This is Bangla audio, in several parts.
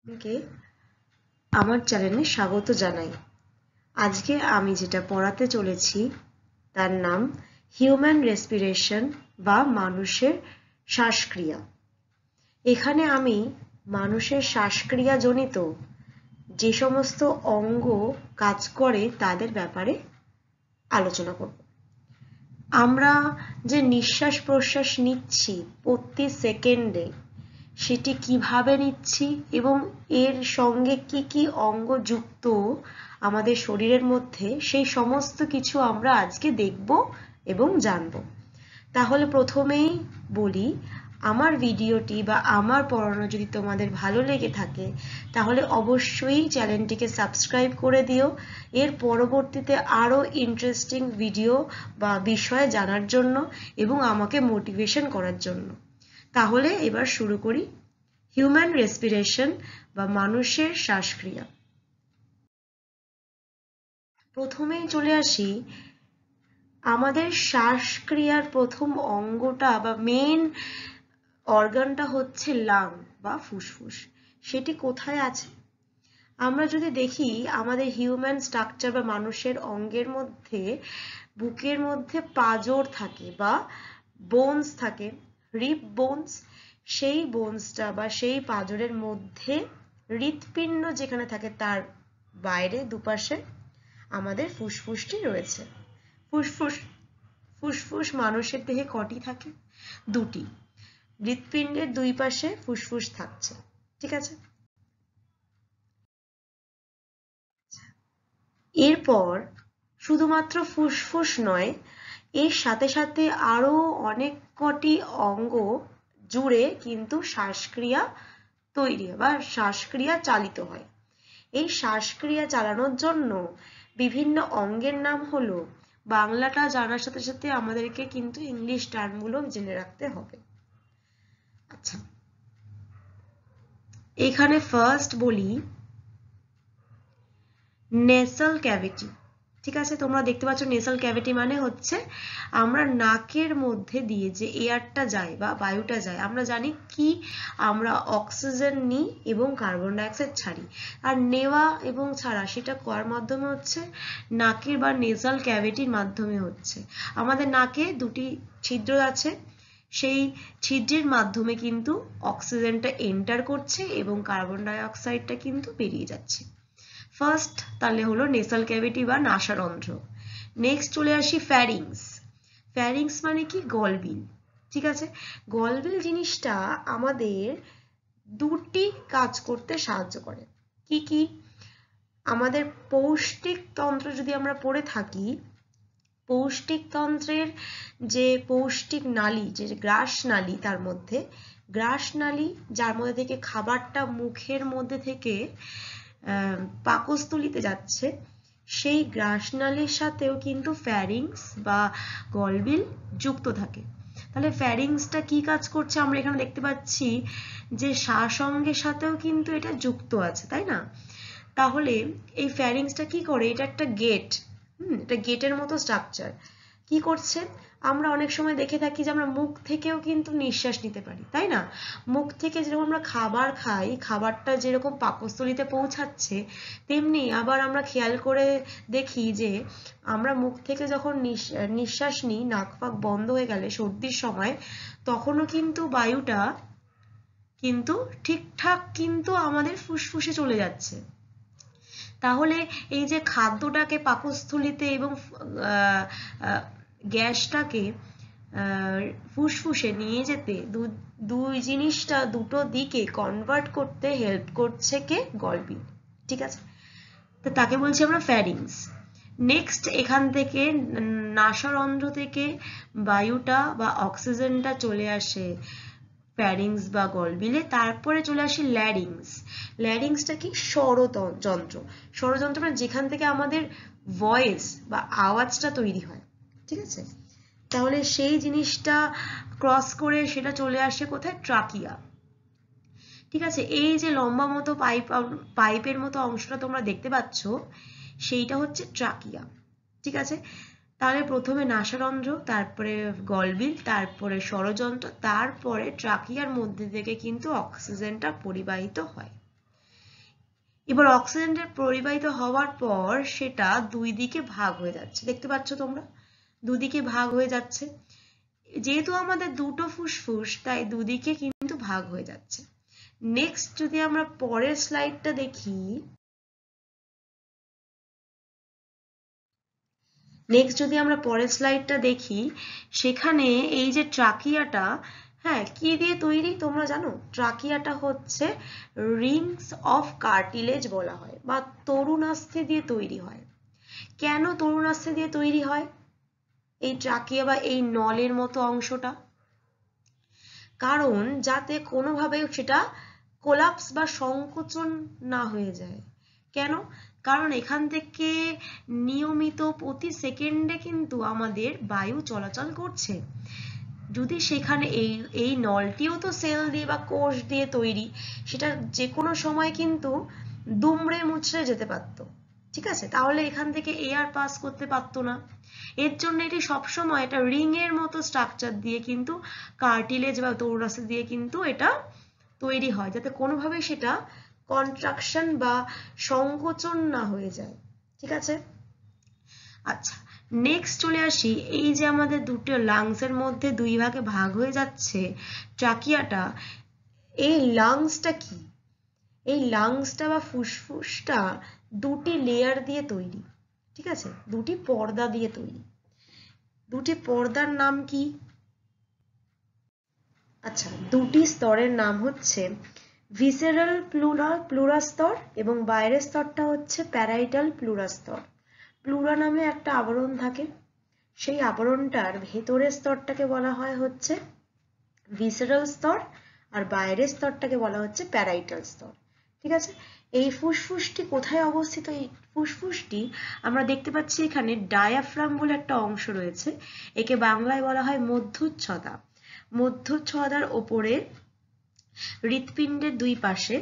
কে আমার চ্যানেলে স্বাগত জানাই। আজকে আমি যেটা পড়াতে চলেছি তার নাম হিউম্যান রেসপিরেশন বা মানুষের শ্বাসক্রিয়া। এখানে আমি মানুষের শ্বাসক্রিয়া জনিত যে সমস্ত অঙ্গ কাজ করে তাদের ব্যাপারে আলোচনা করব। আমরা যে নিঃশ্বাস প্রশ্বাস নিচ্ছি প্রতি সেকেন্ডে, সেটি কিভাবে নিচ্ছি এবং এর সঙ্গে কি কি অঙ্গ যুক্ত আমাদের শরীরের মধ্যে, সেই সমস্ত কিছু আমরা আজকে দেখব এবং জানব। তাহলে প্রথমেই বলি, আমার ভিডিওটি বা আমার পড়ানো যদি তোমাদের ভালো লেগে থাকে তাহলে অবশ্যই চ্যানেলটিকে সাবস্ক্রাইব করে দিও, এর পরবর্তীতে আরও ইন্টারেস্টিং ভিডিও বা বিষয় জানার জন্য এবং আমাকে মোটিভেশন করার জন্য। তাহলে এবার শুরু করি হিউম্যান রেসপিরেশন বা মানুষের শ্বাসক্রিয়া। প্রথমেই চলে আসি, আমাদের শ্বাসক্রিয়ার প্রথম অঙ্গটা বা মেন অর্গানটা হচ্ছে লাং বা ফুসফুস। সেটি কোথায় আছে? আমরা যদি দেখি আমাদের হিউম্যান স্ট্রাকচার বা মানুষের অঙ্গের মধ্যে বুকের মধ্যে পাঁজর থাকে বা বোনস থাকে, রিব বোনস। সেই বোনসটা বা সেই পাঁজরের মধ্যে হৃৎপিণ্ড যেখানে থাকে তার বাইরে দুপাশে আমাদের ফুসফুসটি রয়েছে। ফুসফুস ফুসফুস মানুষের দেহে কটি থাকে? দুটি। হৃৎপিণ্ডের দুই পাশে ফুসফুস থাকছে, ঠিক আছে। এরপর শুধুমাত্র ফুসফুস নয়, এর সাথে সাথে আরো অনেক কটি অঙ্গ জুড়ে কিন্তু শ্বাসক্রিয়া তৈরি বা শ্বাসক্রিয়া চালিত হয়। এই শ্বাসক্রিয়া চালানোর জন্য বিভিন্ন অঙ্গের নাম হলো, বাংলাটা জানার সাথে সাথে আমাদেরকে কিন্তু ইংলিশ টার্মগুলো জেনে রাখতে হবে। আচ্ছা, এখানে ফার্স্ট বলি নেসাল ক্যাভিটি। ঠিক আছে, তোমরা দেখতে পাচ্ছ নেসাল ক্যাভিটি মানে হচ্ছে আমরা নাকের মধ্যে দিয়ে যে এয়ারটা যায় বা বায়ুটা যায়, আমরা জানি কি আমরা অক্সিজেন নিই এবং কার্বন ডাইঅক্সাইড ছাড়ি, আর নেওয়া এবং ছাড়া সেটা কার মাধ্যমে হচ্ছে? নাকের বা নেসাল ক্যাভিটির মাধ্যমে হচ্ছে। আমাদের নাকে দুটি ছিদ্র আছে, সেই ছিদ্রের মাধ্যমে কিন্তু অক্সিজেনটা এন্টার করছে এবং কার্বন ডাইঅক্সাইডটা কিন্তু বেরিয়ে যাচ্ছে। ফার্স্ট তাহলে হলো নেসাল ক্যাভিটি বা নাসারন্ধ্র। নেক্সট চলে আসি ফ্যারিংস। ফ্যারিংস মানে কি? গলবিল। ঠিক আছে, গলবিল জিনিসটা আমাদের দুটি কাজ করতে সাহায্য করে। কি কি? আমাদের পৌষ্টিক তন্ত্র যদি আমরা পড়ে থাকি, পৌষ্টিক তন্ত্রের যে পৌষ্টিক নালী, যে গ্রাস নালী, তার মধ্যে গ্রাস নালী যার মধ্যে থেকে খাবারটা মুখের মধ্যে থেকে পাকস্থলিতে যাচ্ছে, সেই গ্রাসনালীর সাথেও কিন্তু ফ্যারিংস বা গলবিল যুক্ত থাকে। তাহলে ফ্যারিংসটা কি কাজ করছে? আমরা এখানে দেখতে পাচ্ছি যে শ্বাসঅঙ্গের সাথেও কিন্তু এটা যুক্ত আছে, তাই না? তাহলে এই ফ্যারিংসটা কি করে? এটা একটা গেট, এটা গেটের মতো স্ট্রাকচার। কি করছে? আমরা অনেক সময় দেখে থাকি যে আমরা মুখ থেকেও কিন্তু নিঃশ্বাস নিতে পারি, তাই না? মুখ থেকে যেরকম আমরা খাবার খাই, খাবারটা যেরকম পাকস্থলীতে পৌঁছাচ্ছে, তেমনি আবার আমরা খেয়াল করে দেখি যে আমরা মুখ থেকে যখন নিঃশ্বাস নিই, নাক ফাক বন্ধ হয়ে গেলে সর্দির সময়, তখনও কিন্তু বায়ুটা কিন্তু ঠিকঠাক কিন্তু আমাদের ফুসফুসে চলে যাচ্ছে। তাহলে এই যে খাদ্যটাকে পাকস্থলীতে এবং গ্যাসটাকে ফুসফুসে নিয়ে যেতে দুই জিনিসটা দুটো দিকে কনভার্ট করতে হেল্প করছে কে? গলবিল। ঠিক আছে, তো তাকে বলছি আমরা ফ্যারিংস। নেক্সট এখান থেকে নাসারন্ধ্র থেকে বায়ুটা বা অক্সিজেনটা চলে আসে ফ্যারিংস বা গলবিলে, তারপরে চলে আসে ল্যারিংস। ল্যারিংসটা কি? স্বরযন্ত্র। স্বরযন্ত্র মানে যেখান থেকে আমাদের ভয়েস বা আওয়াজটা তৈরি হয়, ঠিক আছে। তাহলে সেই জিনিসটা ক্রস করে সেটা চলে আসে কোথায়? ট্রাকিয়া। ঠিক আছে, এই যে লম্বা মতো পাইপের মতো অংশটা তোমরা দেখতে পাচ্ছ, সেইটা হচ্ছে ট্রাকিয়া। ঠিক আছে, তাহলে প্রথমে নাসারন্ধ্র, তারপরে গলবিল, তারপরে স্বরযন্ত্র, তারপরে ট্রাকিয়ার মধ্যে থেকে কিন্তু অক্সিজেনটা পরিবাহিত হয়। এবার অক্সিজেনটা পরিবাহিত হওয়ার পর সেটা দুই দিকে ভাগ হয়ে যাচ্ছে, দেখতে পাচ্ছ তোমরা দুদিকে ভাগ হয়ে যাচ্ছে। যেহেতু আমাদের দুটো ফুসফুস তাই দুদিকে কিন্তু ভাগ হয়ে যাচ্ছে। নেক্সট যদি আমরা পরের স্লাইডটা দেখি, সেখানে এই যে ট্রাকিয়াটা, হ্যাঁ কি দিয়ে তৈরি তোমরা জানো? ট্রাকিয়াটা হচ্ছে রিংস অফ কার্টিলেজ বলা হয় বা তরুণাস্থি দিয়ে তৈরি হয়। কেন তরুণাস্থি দিয়ে তৈরি হয় এই ট্রাকিয়া বা এই নলের মতো অংশটা? কারণ যাতে কোনোভাবে সেটা কোলাপস বা সংকোচন না হয়ে যায়। কেন? কারণ এখান থেকে নিয়মিত প্রতি সেকেন্ডে কিন্তু আমাদের বায়ু চলাচল করছে। যদি সেখানে এই নলটিও তো সেল দিয়ে বা কোষ দিয়ে তৈরি, সেটা যে কোনো সময় কিন্তু দুমড়ে মুচড়ে যেতে পারতো, ঠিক আছে? তাহলে এখান থেকে এয়ার পাস করতে পারতো না। এর জন্য এটি সবসময় একটা রিং এর মতো স্ট্রাকচার দিয়ে কিন্তু কার্টিলেজ বা তরুণাস্থি দিয়ে কিন্তু এটা তৈরি হয়, যাতে কোনোভাবে সেটা কন্ট্রাকশন বা সংকোচন না হয়ে যায়, ঠিক আছে? আচ্ছা, নেক্সট চলে আসি, এই যে আমাদের দুটো লাংসের মধ্যে দুই ভাগে ভাগ হয়ে যাচ্ছে ট্রাকিয়াটা, এই লাংসটা কি? এই লাংসটা বা ফুসফুসটা দুটি লেয়ার দিয়ে তৈরি, ঠিক আছে? দুটি পর্দা দিয়ে তৈরি। দুটি পর্দার নাম কি? আচ্ছা, দুটি স্তরের নাম হচ্ছে ভিসেরাল প্লুরা স্তর এবং বাইরের স্তরটা হচ্ছে প্যারাইটাল প্লুরা স্তর। প্লুরা নামে একটা আবরণ থাকে, সেই আবরণটার ভেতরের স্তরটাকে বলা হয় হচ্ছে ভিসেরাল স্তর আর বাইরের স্তরটাকে বলা হচ্ছে প্যারাইটাল স্তর, ঠিক আছে? এই ফুসফুসটি কোথায় অবস্থিত? এই ফুসফুসটি আমরা দেখতে পাচ্ছি এখানে ডায়াফ্রাম বলে একটা অংশ রয়েছে, একে বাংলায় বলা হয় মধ্যচ্ছদা। মধ্যচ্ছদার ওপরে হৃৎপিণ্ডের দুই পাশে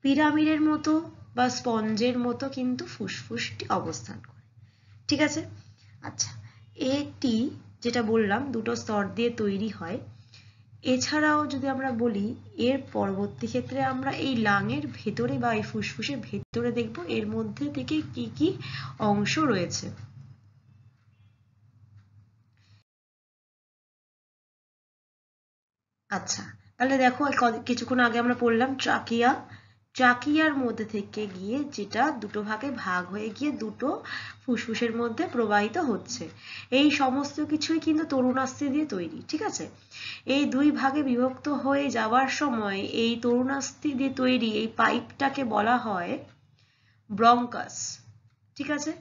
পিরামিডের মতো বা স্পঞ্জের মতো কিন্তু ফুসফুসটি অবস্থান করে, ঠিক আছে? আচ্ছা, এটি যেটা বললাম দুটো স্তর দিয়ে তৈরি হয়। এছাড়াও যদি আমরা বলি এর পরবর্তী ক্ষেত্রে আমরা এই লাংয়ের ভেতরে বা এই ফুসফুসের ভেতরে দেখব এর মধ্যে থেকে কি কি অংশ রয়েছে। আচ্ছা, তাহলে দেখো কিছুক্ষণ আগে আমরা পড়লাম ট্রাকিয়া, ট্রাকিয়ার মধ্যে থেকে গিয়ে যেটা দুটো ভাগে ভাগ হয়ে গিয়ে দুটো ফুসফুসের মধ্যে প্রবাহিত হচ্ছে, এই সমস্ত কিছুই কিন্তু তরুণাস্থি দিয়ে তৈরি, ঠিক আছে? এই দুই ভাগে বিভক্ত হয়ে যাওয়ার সময় এই তরুণাস্থি দিয়ে তৈরি এই পাইপটাকে বলা হয় ব্রঙ্কাস, ঠিক আছে?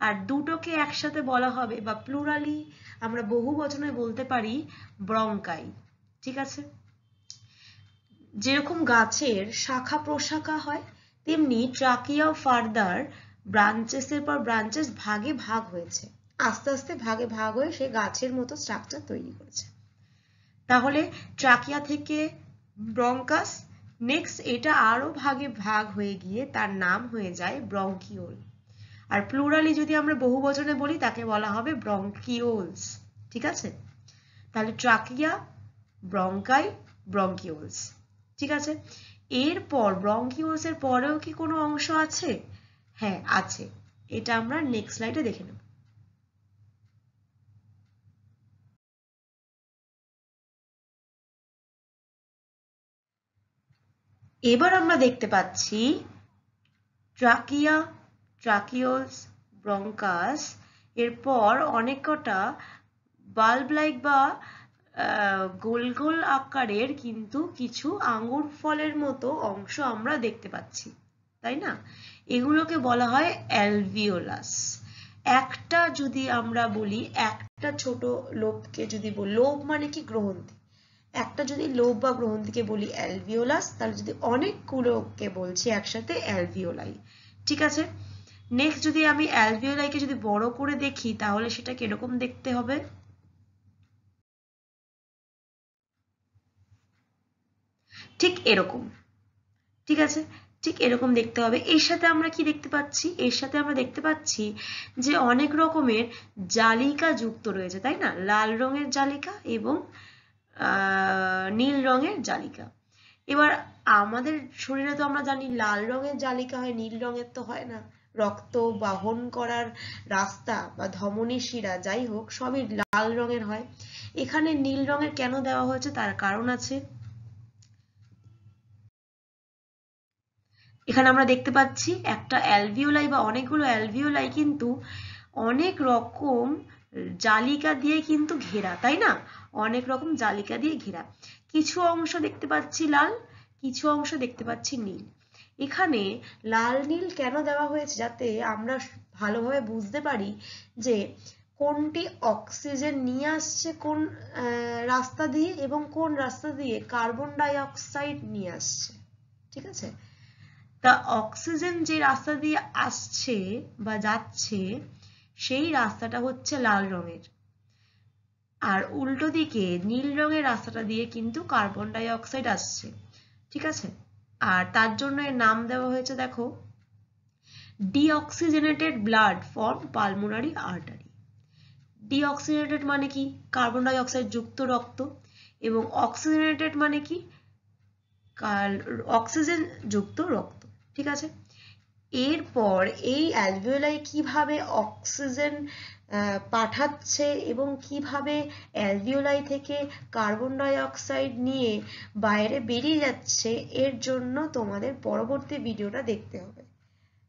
আর দুটোকে একসাথে বলা হবে বা প্লুরালি আমরা বহু বচনে বলতে পারি ব্রঙ্কাই, ঠিক আছে? যেরকম গাছের শাখা প্রশাখা হয় তেমনি ট্রাকিয়াও ফার্দার ব্রাঞ্চেসের পর ব্রাঞ্চেস ভাগে ভাগ হয়েছে, আস্তে আস্তে ভাগে ভাগ হয়ে সে গাছের মতো স্ট্রাকচার তৈরি করেছে। তাহলে ট্রাকিয়া থেকে ব্রঙ্কাস, নেক্সট এটা আরো ভাগে ভাগ হয়ে গিয়ে তার নাম হয়ে যায় ব্রঙ্কিওল। আর প্লুরালি যদি আমরা বহু বচনে বলি তাকে বলা হবে ব্রঙ্কিওলস, ঠিক আছে? তাহলে ট্রাকিয়া, ব্রঙ্কাই, ব্রঙ্কিওলস, ঠিক আছে? এরপর ব্রঙ্কিওলস এর পরেও কি কোনো অংশ আছে? হ্যাঁ আছে, এটা আমরা নেক্সট স্লাইডে দেখে নেব। এবার আমরা দেখতে পাচ্ছি ট্রাকিয়া, ট্রাকিওলস, ব্রঙ্কাস, এরপর অনেক কটা বাল্ব লাইক বা গোল গোল আকারের কিন্তু কিছু আঙ্গুর ফলের মতো অংশ আমরা দেখতে পাচ্ছি, তাই না? এগুলোকে বলা হয় অ্যালভিওলাস। একটা যদি আমরা বলি একটা ছোট লোবকে যদি বলি, লোব মানে কি? গ্রহণথি। একটা যদি লোব বা গ্রহণথিকে বলি অ্যালভিওলাস, তাহলে যদি অনেকগুলোকে বলছি একসাথে অ্যালভিওলাই, ঠিক আছে? নেক্সট যদি আমি অ্যালভিওলাইকে যদি বড় করে দেখি তাহলে সেটা কিরকম দেখতে হবে? ঠিক এরকম, ঠিক আছে? ঠিক এরকম দেখতে হবে। এর সাথে আমরা কি দেখতে পাচ্ছি? এর সাথে আমরা দেখতে পাচ্ছি যে অনেক রকমের জালিকা যুক্ত রয়েছে, তাই না? লাল রঙের জালিকা এবং নীল রঙের জালিকা। এবার আমাদের শরীরে তো আমরা জানি লাল রঙের জালিকা হয়, নীল রঙের তো হয় না। রক্ত বহন করার রাস্তা বা ধমনী শিরা যাই হোক সবই লাল রঙের হয়। এখানে নীল রঙের কেন দেওয়া হয়েছে তার কারণ আছে। এখানে আমরা দেখতে পাচ্ছি একটা অ্যালভিওলাই বা অনেকগুলো অ্যালভিওলাই কিন্তু অনেক রকম জালিকা দিয়ে কিন্তু ঘেরা, তাই না? অনেক রকম জালিকা দিয়ে ঘেরা। কিছু অংশ দেখতে পাচ্ছি লাল, কিছু অংশ দেখতে পাচ্ছি নীল। এখানে লাল নীল কেন দেওয়া হয়েছে? যাতে আমরা ভালোভাবে বুঝতে পারি যে কোনটি অক্সিজেন নিয়ে আসছে কোন রাস্তা দিয়ে এবং কোন রাস্তা দিয়ে কার্বন ডাই অক্সাইড নিয়ে আসছে। ঠিক আছে? তা অক্সিজেন যে রাস্তা দিয়ে আসছে বা যাচ্ছে সেই রাস্তাটা হচ্ছে লাল রঙের, আর উল্টো দিকে নীল রঙের রাস্তাটা দিয়ে কিন্তু কার্বন ডাই অক্সাইড আসছে। ঠিক আছে? আর তার জন্য এর নাম দেওয়া হয়েছে দেখো, deoxygenated blood from pulmonary artery. Deoxygenated মানে কি? কার্বন ডাই অক্সাইড যুক্ত রক্ত। এবং অক্সিজেনেটেড মানে কি? অক্সিজেন যুক্ত রক্ত। ঠিক আছে? এরপর এই অ্যালভিওলাই কিভাবে অক্সিজেন পাঠাচ্ছে এবং কিভাবে অ্যালভিওলাই থেকে কার্বন ডাই অক্সাইড নিয়ে বাইরে বেরিয়ে যাচ্ছে, এর জন্য তোমাদের পরবর্তী ভিডিওটা দেখতে হবে।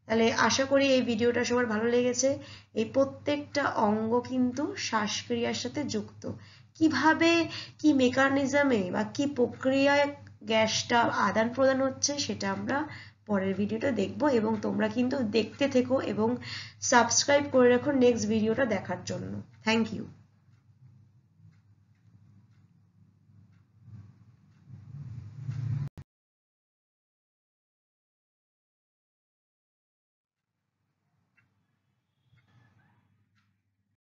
তাহলে আশা করি এই ভিডিওটা সবার ভালো লেগেছে। এই প্রত্যেকটা অঙ্গ কিন্তু শ্বাসক্রিয়ার সাথে যুক্ত। কিভাবে কি মেকানিজমে বা কি প্রক্রিয়ায় গ্যাসটা আদান প্রদান হচ্ছে সেটা আমরা পরের ভিডিওটা দেখব, এবং তোমরা কিন্তু দেখতে থেকো এবং সাবস্ক্রাইব করে রাখো নেক্সট ভিডিওটা দেখার জন্য। Thank you.